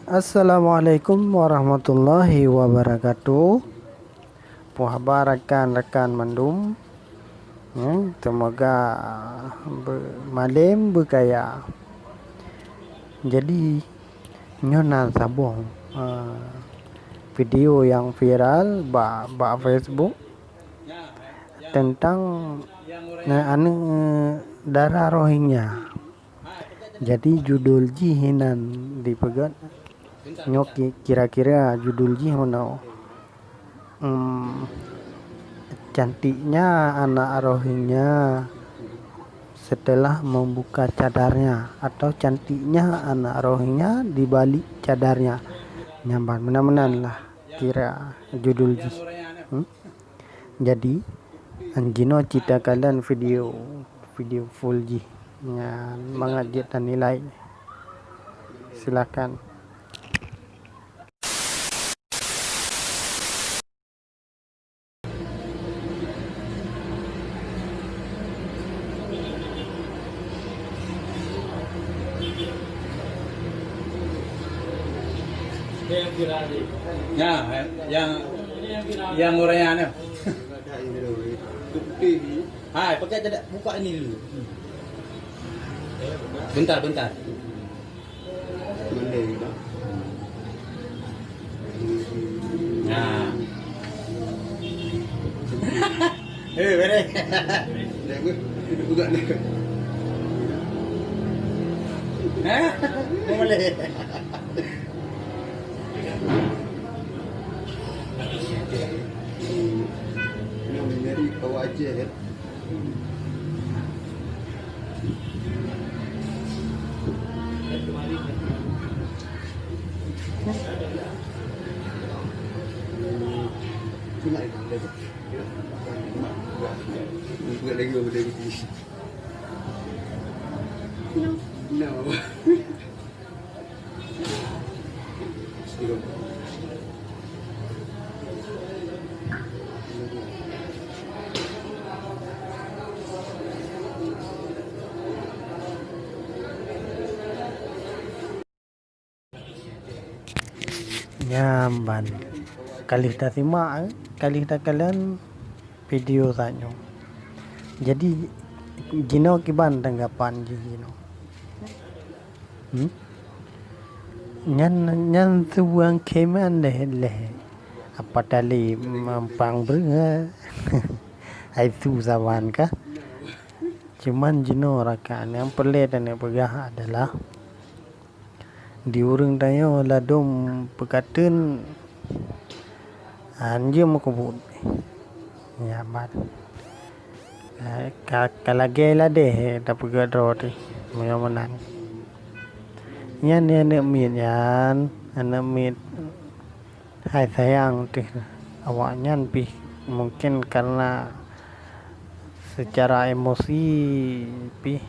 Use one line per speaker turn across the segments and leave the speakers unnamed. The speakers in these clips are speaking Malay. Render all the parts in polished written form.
Assalamualaikum warahmatullahi wabarakatuh. Puhabar rekan-rekan mendum. Semoga malam berkaya. Jadi nyona sabong video yang viral ba Facebook tentang darah Rohingya. Jadi judul jihinan dipegat nyoki kira-kira judul ji mana cantiknya anak Rohingya setelah membuka cadarnya, atau cantiknya anak Rohingya di balik cadarnya. Nyamban benar-benar lah kira judul ji. Jadi anjino cita kalian video full ji mengajak dan nilai. Silakan.
Yang viral ni. Ya, yang orangnya. Hai, pakai tidak buka ini dulu. Bentar. Nah. Bere. Buka ni. Boleh. Dari kau aja ya. Cuma itu lagi. Buat lagi boleh begini. No.
Nyamban kali dah simak kali dah kalian video tanya. Jadi jino kiban tanggapan jino nyan suang keman leh apa tali mampang ber ai su sawan kah. Cuman jino rakan yang pelik dan yang pegah adalah di urang tayo ladom pekatun anje makubut ya mat kalage la deh tapi gadro tu menan yan anak mit hai sayang tu awaknya pi mungkin karena secara emosi pi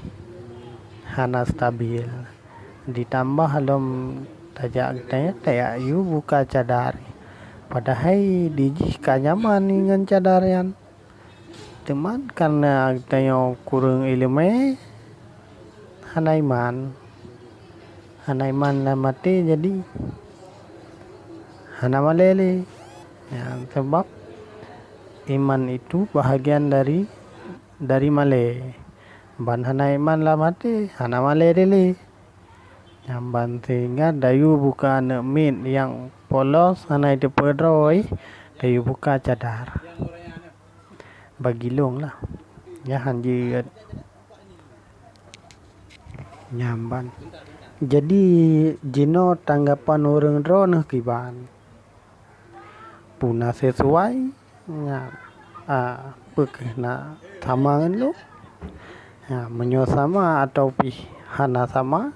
hana stabil, ditambah halom tajak tanya tayak yu buka cadar padahal diji kanyaman dengan cadarian teman karena tanya kurang ilmu hanaiman lah mati jadi hana malele ya, sebab iman itu bahagian dari male ban hanaiman lah mati hana malele nyamban sehingga dayu buka anak min yang polos anai itu pedroi dayu buka cadar bagi long lah ya hanjir nyamban. Jadi jino tanggapan orang drone kiban puna sesuai ya pekena samangan lo ya menyosama atau hana sama.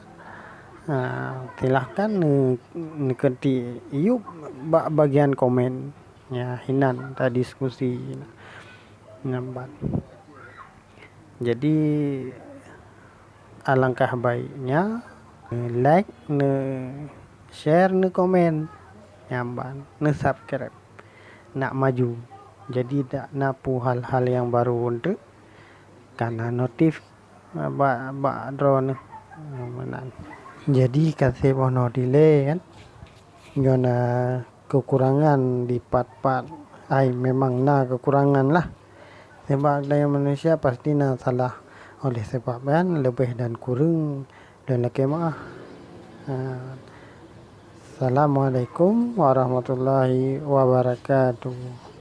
Silahkan neketi yuk bagian komen ya hinan ta diskusi nambat. Jadi alangkah baiknya like share komen nyamban subscribe nak maju, jadi tak napu hal-hal yang baru untuk karena notif drone menan. Jadi kasih bono delay kan Ngana kekurangan di part-part ai memang na kekurangan lah. Sebab daya manusia pasti na salah. Oleh sebab kan lebih dan kurang dan laki maaf. Assalamualaikum warahmatullahi wabarakatuh.